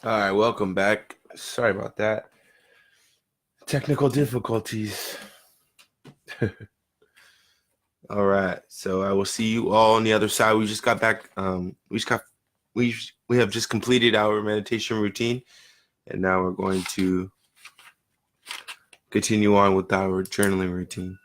All right, welcome back. Sorry about that. Technical difficulties. All right, so I will see you all on the other side. We just got back. We have just completed our meditation routine, and now we're going to continue on with our journaling routine.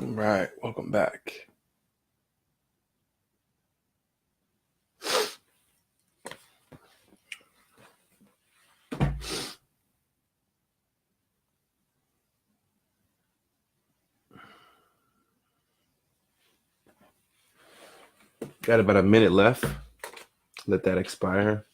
All right, welcome back. Got about a minute left. Let that expire.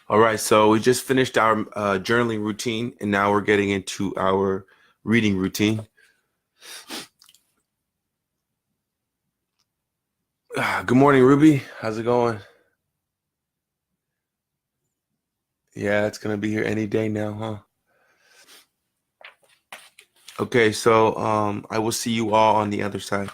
All right, so we just finished our journaling routine, and now we're getting into our reading routine. Good morning, Ruby. How's it going? Yeah, it's gonna be here any day now, huh? Okay, so I will see you all on the other side.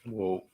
Whoa.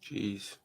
Jeez.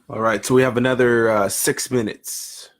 All right, so we have another 6 minutes.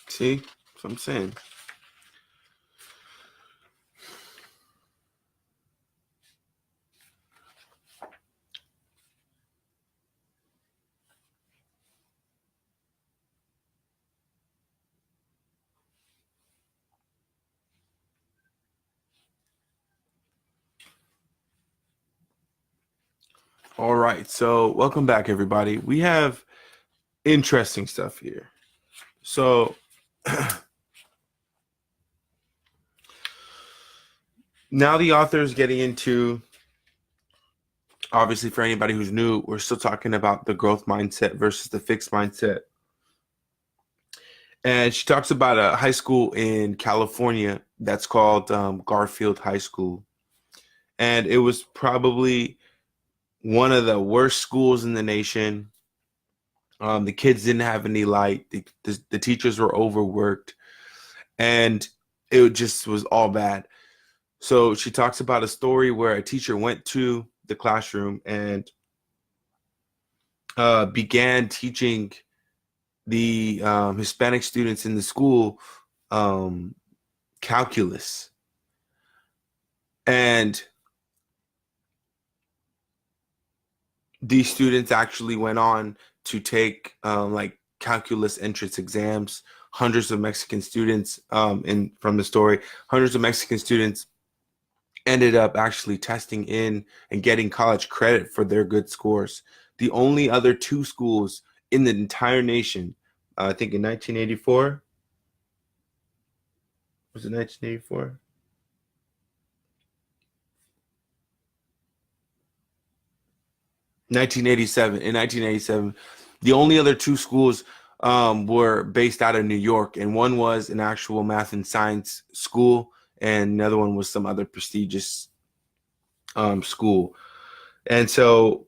See, that's what I'm saying. All right, so welcome back, everybody. We have interesting stuff here. So now the author is getting into, obviously, for anybody who's new, we're still talking about the growth mindset versus the fixed mindset. And she talks about a high school in California that's called Garfield High School. And it was probably one of the worst schools in the nation. The kids didn't have any light. The teachers were overworked. And it just was all bad. So she talks about a story where a teacher went to the classroom and began teaching the Hispanic students in the school calculus. And these students actually went on to take like calculus entrance exams. Hundreds of Mexican students, from the story, hundreds of Mexican students ended up actually testing in and getting college credit for their good scores. The only other two schools in the entire nation, I think in 1984, was it 1984? 1987. In 1987, the only other two schools were based out of New York, and one was an actual math and science school, and the other one was some other prestigious school. And so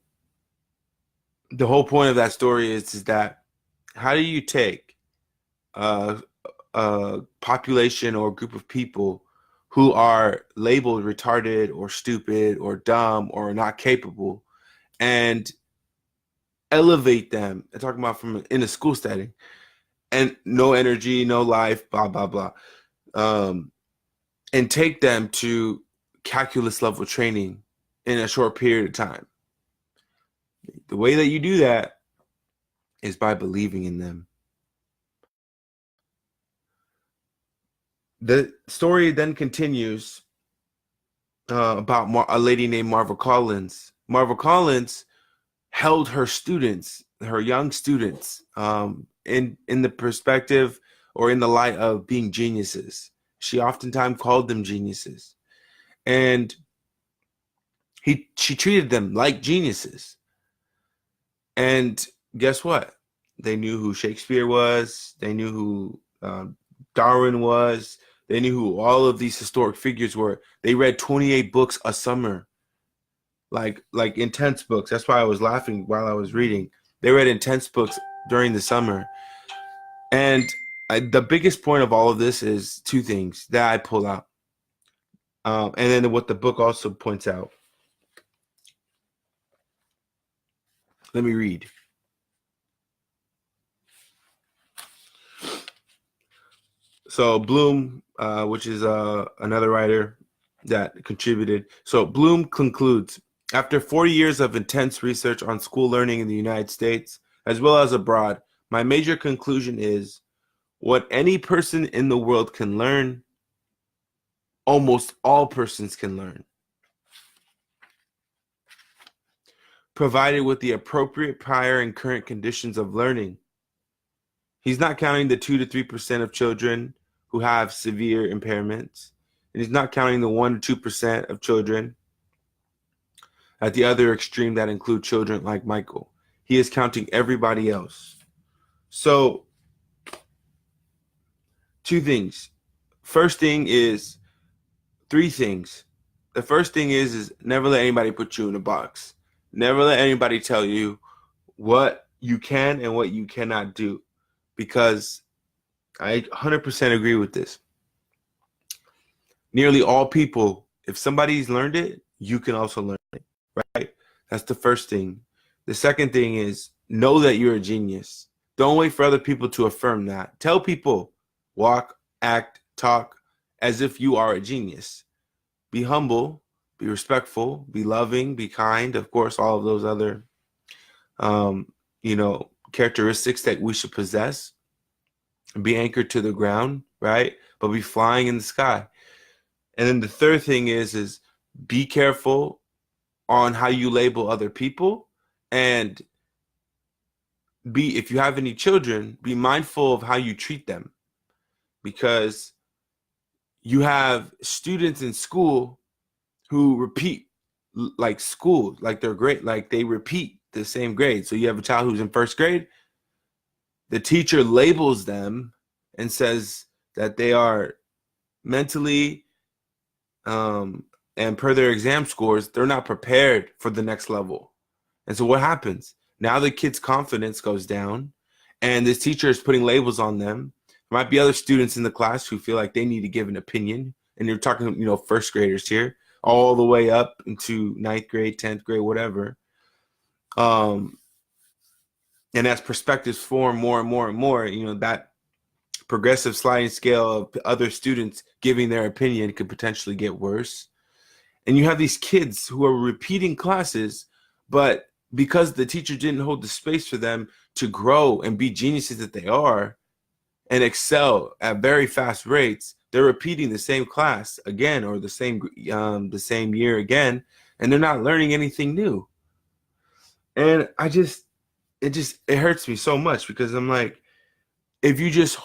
the whole point of that story is that how do you take a population or a group of people who are labeled retarded or stupid or dumb or not capable and elevate them, and talking about from in a school setting, and no energy, no life, blah blah blah, and take them to calculus level training in a short period of time. The way that you do that is by believing in them. The story then continues about a lady named Marva Collins. Marva Collins held her students, her young students, in the perspective or in the light of being geniuses. She oftentimes called them geniuses, and she treated them like geniuses. And guess what? They knew who Shakespeare was. They knew who Darwin was. They knew who all of these historic figures were. They read 28 books a summer, like intense books. That's why I was laughing while I was reading. They read intense books during the summer. And the biggest point of all of this is two things that I pull out. And then what the book also points out. Let me read. So Bloom, which is another writer that contributed. So Bloom concludes, after 40 years of intense research on school learning in the United States, as well as abroad, my major conclusion is what any person in the world can learn, almost all persons can learn, provided with the appropriate prior and current conditions of learning. He's not counting the 2 to 3% of children who have severe impairments, and he's not counting the 1 to 2% of children at the other extreme that include children like Michael. He is counting everybody else. So, two things. First thing is, three things. The first thing is never let anybody put you in a box. Never let anybody tell you what you can and what you cannot do, because I 100% agree with this. Nearly all people, if somebody's learned it, you can also learn it, right? That's the first thing. The second thing is know that you're a genius. Don't wait for other people to affirm that. Tell people, walk, act, talk as if you are a genius. Be humble, be respectful, be loving, be kind. Of course, all of those other, characteristics that we should possess. Be anchored to the ground, right? But be flying in the sky. And then the third thing is be careful on how you label other people, and if you have any children, be mindful of how you treat them, because you have students in school who repeat like school, like they're great, like they repeat the same grade. So you have a child who's in first grade, the teacher labels them and says that they are mentally and per their exam scores, they're not prepared for the next level. And so what happens? Now the kid's confidence goes down, and this teacher is putting labels on them. There might be other students in the class who feel like they need to give an opinion. And you're talking, first graders here, all the way up into ninth grade, 10th grade, whatever. And as perspectives form more and more and more, that progressive sliding scale of other students giving their opinion could potentially get worse. And you have these kids who are repeating classes, but because the teacher didn't hold the space for them to grow and be geniuses that they are and excel at very fast rates, they're repeating the same class again, or the same year again, and they're not learning anything new. And it hurts me so much, because I'm like, if you just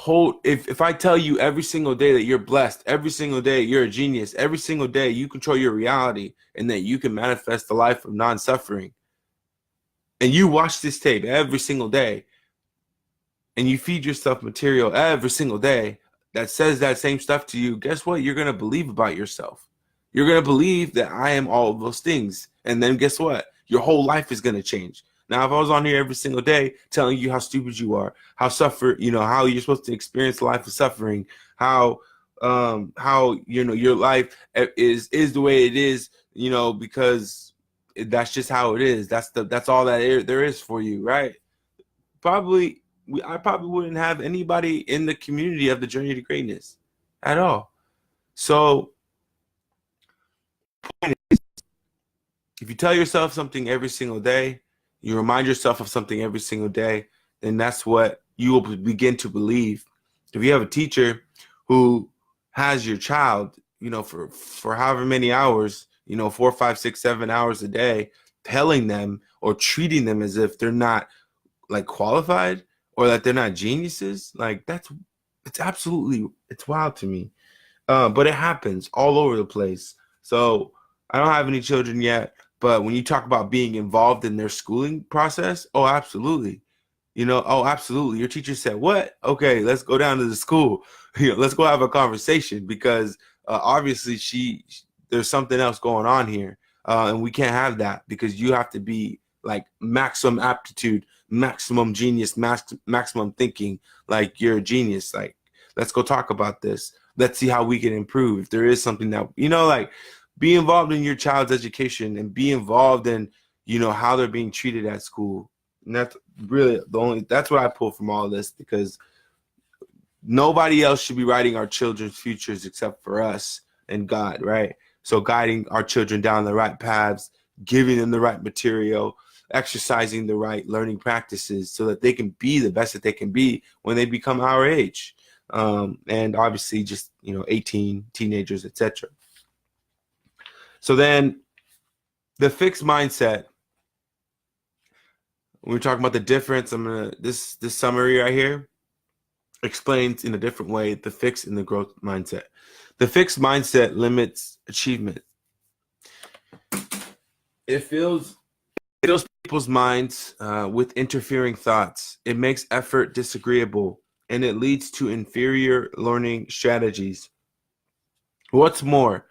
if I tell you every single day that you're blessed, every single day you're a genius, every single day you control your reality and that you can manifest the life of non-suffering, and you watch this tape every single day and you feed yourself material every single day that says that same stuff to you, guess what? You're going to believe about yourself. You're going to believe that I am all of those things. And then guess what? Your whole life is going to change. Now, if I was on here every single day telling you how stupid you are, how you're supposed to experience a life of suffering, how your life is the way it is, because that's just how it is. That's all that there is for you, right? I probably wouldn't have anybody in the community of the Journey to Greatness at all. So, if you tell yourself something every single day, you remind yourself of something every single day, then that's what you will begin to believe. If you have a teacher who has your child, for however many hours, 4, 5, 6, 7 hours a day, telling them or treating them as if they're not like qualified or that they're not geniuses, like it's wild to me. But it happens all over the place. So I don't have any children yet, but when you talk about being involved in their schooling process, oh, absolutely. Absolutely. Your teacher said, what? Okay, let's go down to the school. Let's go have a conversation, because obviously there's something else going on here. And we can't have that, because you have to be like maximum aptitude, maximum genius, maximum thinking, like you're a genius. Like, let's go talk about this. Let's see how we can improve. If there is something that, like, be involved in your child's education and be involved in, how they're being treated at school. And that's really that's what I pull from all of this, because nobody else should be writing our children's futures except for us and God, right? So guiding our children down the right paths, giving them the right material, exercising the right learning practices so that they can be the best that they can be when they become our age. And obviously just, 18, teenagers, etc. So then the fixed mindset, when we're talking about the difference, this summary right here explains in a different way the fixed and the growth mindset. The fixed mindset limits achievement. It fills people's minds with interfering thoughts. It makes effort disagreeable, and it leads to inferior learning strategies. What's more,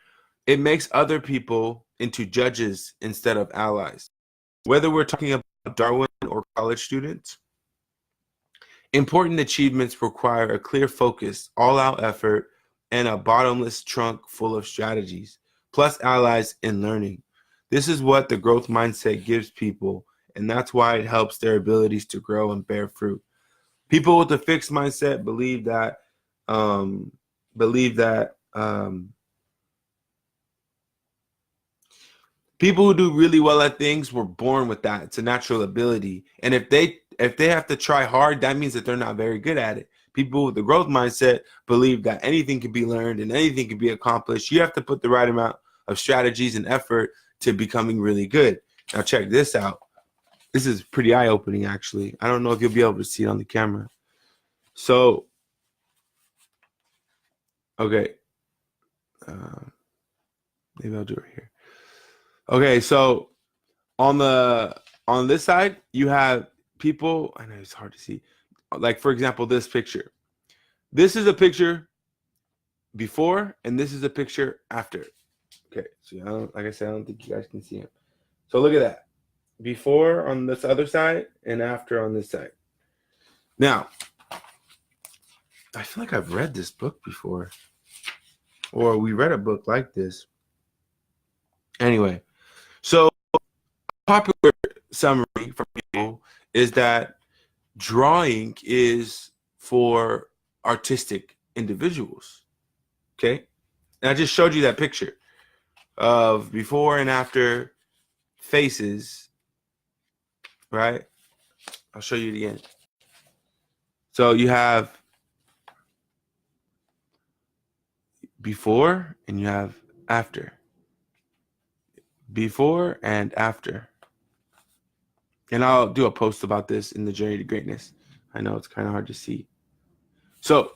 It makes other people into judges instead of allies. Whether we're talking about Darwin or college students, important achievements require a clear focus, all-out effort, and a bottomless trunk full of strategies, plus allies in learning. This is what the growth mindset gives people, and that's why it helps their abilities to grow and bear fruit. People with a fixed mindset believe that people who do really well at things were born with that. It's a natural ability. And if they have to try hard, that means that they're not very good at it. People with the growth mindset believe that anything can be learned and anything can be accomplished. You have to put the right amount of strategies and effort to becoming really good. Now check this out. This is pretty eye-opening, actually. I don't know if you'll be able to see it on the camera. So, okay. Maybe I'll do it right here. Okay, so on this side, you have people, I know it's hard to see. Like, for example, this picture. This is a picture before, and this is a picture after. Okay, so like I said, I don't think you guys can see him. So look at that. Before on this other side and after on this side. Now, I feel like I've read this book before. Or we read a book like this. Anyway, so a popular summary from people is that drawing is for artistic individuals. Okay? And I just showed you that picture of before and after faces, right? I'll show you it again. So you have before and you have after. Before and after. And I'll do a post about this in the Journey to Greatness. I know it's kind of hard to see. So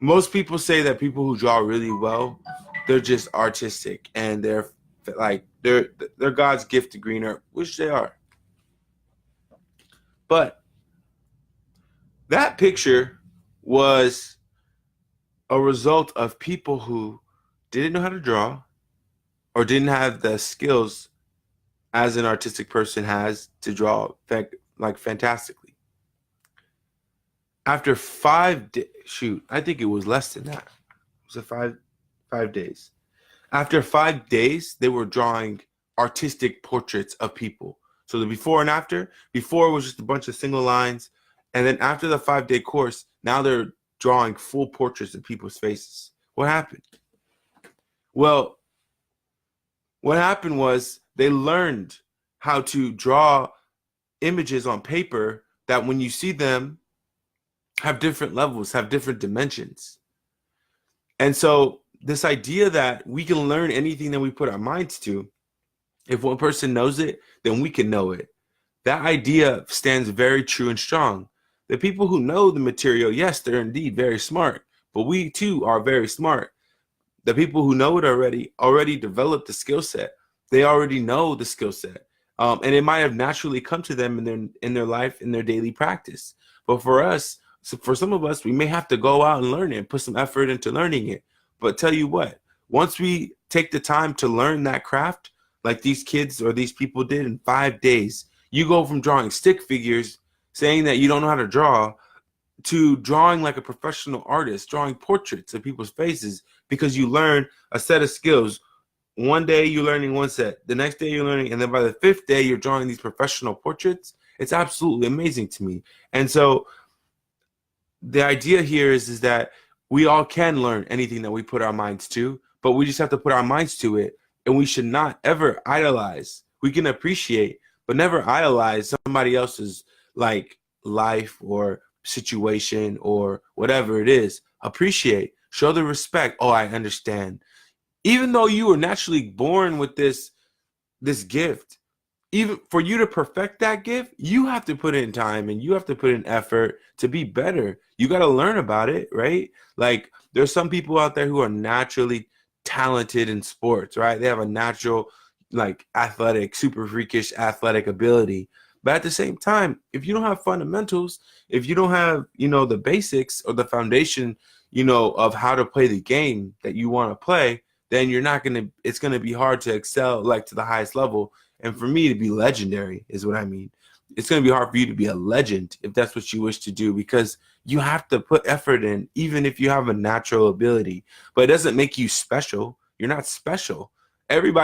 most people say that people who draw really well, they're just artistic and they're God's gift to green earth, which they are. But that picture was a result of people who didn't know how to draw or didn't have the skills as an artistic person has to draw like fantastically. After 5 days, I think it was less than that. It was 5 days. After 5 days, they were drawing artistic portraits of people. So the before and after, before was just a bunch of single lines. And then after the 5-day course, now they're drawing full portraits of people's faces. What happened? Well, what happened was they learned how to draw images on paper that when you see them have different levels, have different dimensions. And so this idea that we can learn anything that we put our minds to, if one person knows it, then we can know it. That idea stands very true and strong. The people who know the material, yes, they're indeed very smart, but we too are very smart. The people who know it already developed the skill set. They already know the skill set. And it might have naturally come to them in their life, in their daily practice. But for us, for some of us, we may have to go out and learn it and put some effort into learning it. But tell you what, once we take the time to learn that craft, like these kids or these people did in 5 days, you go from drawing stick figures, saying that you don't know how to draw, to drawing like a professional artist, drawing portraits of people's faces, because you learn a set of skills. One day you're learning one set, the next day you're learning, and then by the 5th day you're drawing these professional portraits. It's absolutely amazing to me. And so the idea here is that we all can learn anything that we put our minds to, but we just have to put our minds to it. And we should not ever idolize. We can appreciate, but never idolize somebody else's like life or situation or whatever it is. Appreciate, show the respect. Oh, I understand. Even though you were naturally born with this gift, even for you to perfect that gift, you have to put in time and you have to put in effort to be better. You got to learn about it, right? Like there's some people out there who are naturally talented in sports, right? They have a natural, like athletic, super freakish athletic ability. But at the same time, if you don't have fundamentals, if you don't have, the basics or the foundation, of how to play the game that you want to play, then it's going to be hard to excel like to the highest level. And for me to be legendary is what I mean. It's going to be hard for you to be a legend if that's what you wish to do, because you have to put effort in, even if you have a natural ability. But it doesn't make you special. You're not special. Everybody